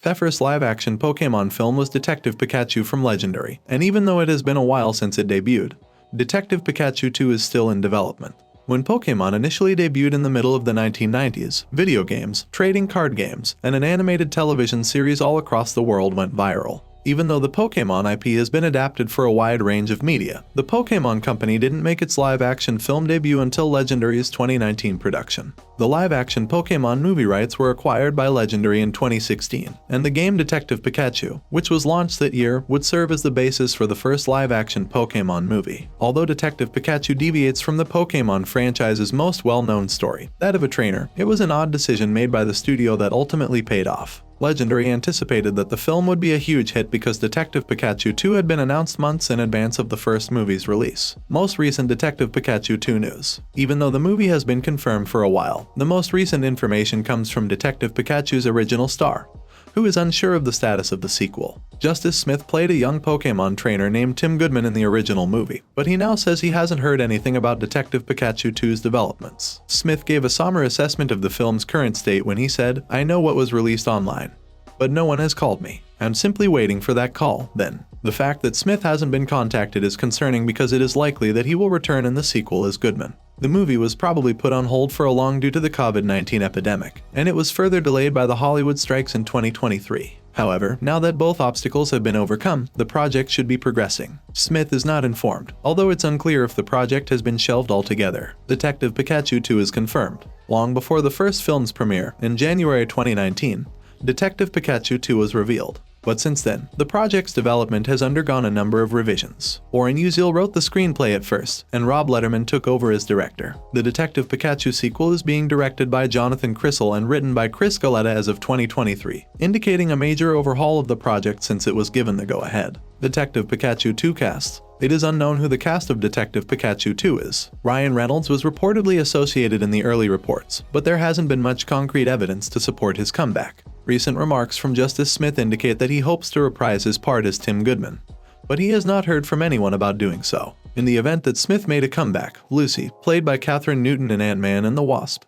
The first live-action Pokémon film was Detective Pikachu from Legendary, and even though it has been a while since it debuted, Detective Pikachu 2 is still in development. When Pokémon initially debuted in the middle of the 1990s, video games, trading card games, and an animated television series all across the world went viral. Even though the Pokémon IP has been adapted for a wide range of media, the Pokémon company didn't make its live-action film debut until Legendary's 2019 production. The live-action Pokémon movie rights were acquired by Legendary in 2016, and the game Detective Pikachu, which was launched that year, would serve as the basis for the first live-action Pokémon movie. Although Detective Pikachu deviates from the Pokémon franchise's most well-known story, that of a trainer, it was an odd decision made by the studio that ultimately paid off. Legendary anticipated that the film would be a huge hit because Detective Pikachu 2 had been announced months in advance of the first movie's release. Most recent Detective Pikachu 2 news. Even though the movie has been confirmed for a while, the most recent information comes from Detective Pikachu's original star, who is unsure of the status of the sequel. Justice Smith played a young Pokémon trainer named Tim Goodman in the original movie, but he now says he hasn't heard anything about Detective Pikachu 2's developments. Smith gave a somber assessment of the film's current state when he said, "I know what was released online, but no one has called me. I'm simply waiting for that call, then." The fact that Smith hasn't been contacted is concerning because it is likely that he will return in the sequel as Goodman. The movie was probably put on hold for a long due to the COVID-19 epidemic, and it was further delayed by the Hollywood strikes in 2023. However, now that both obstacles have been overcome, the project should be progressing. Smith is not informed, although it's unclear if the project has been shelved altogether. Detective Pikachu 2 is confirmed. Long before the first film's premiere, in January 2019, Detective Pikachu 2 was revealed. But since then, the project's development has undergone a number of revisions. Warren Uziel wrote the screenplay at first, and Rob Letterman took over as director. The Detective Pikachu sequel is being directed by Jonathan Crissell and written by Chris Galetta as of 2023, indicating a major overhaul of the project since it was given the go-ahead. Detective Pikachu 2 cast. It is unknown who the cast of Detective Pikachu 2 is. Ryan Reynolds was reportedly associated in the early reports, but there hasn't been much concrete evidence to support his comeback. Recent remarks from Justice Smith indicate that he hopes to reprise his part as Tim Goodman, but he has not heard from anyone about doing so. In the event that Smith made a comeback, Lucy, played by Catherine Newton in Ant-Man and the Wasp,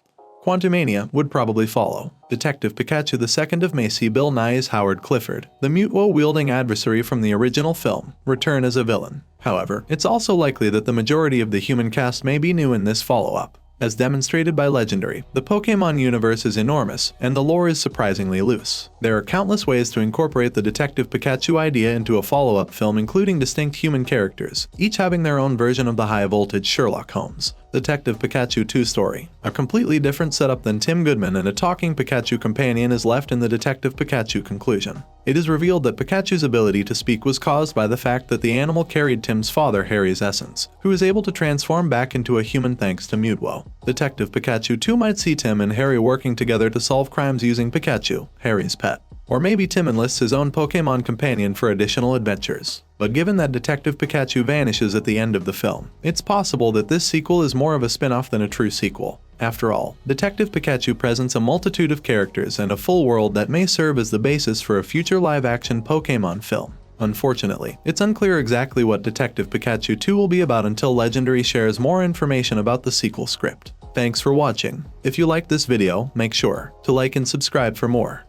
Quantumania would probably follow. Detective Pikachu II of Macy Bill Nye's Howard Clifford, the Mutwo-wielding adversary from the original film, return as a villain. However, it's also likely that the majority of the human cast may be new in this follow-up. As demonstrated by Legendary, the Pokémon universe is enormous, and the lore is surprisingly loose. There are countless ways to incorporate the Detective Pikachu idea into a follow-up film, including distinct human characters, each having their own version of the high-voltage Sherlock Holmes. Detective Pikachu 2 story. A completely different setup than Tim Goodman, and a talking Pikachu companion is left in the Detective Pikachu conclusion. It is revealed that Pikachu's ability to speak was caused by the fact that the animal carried Tim's father, Harry's essence, who is able to transform back into a human thanks to Mutwo. Detective Pikachu 2 might see Tim and Harry working together to solve crimes using Pikachu, Harry's pet. Or maybe Tim enlists his own Pokémon companion for additional adventures. But given that Detective Pikachu vanishes at the end of the film, it's possible that this sequel is more of a spin-off than a true sequel. After all, Detective Pikachu presents a multitude of characters and a full world that may serve as the basis for a future live-action Pokémon film. Unfortunately, it's unclear exactly what Detective Pikachu 2 will be about until Legendary shares more information about the sequel script. Thanks for watching. If you liked this video, make sure to like and subscribe for more.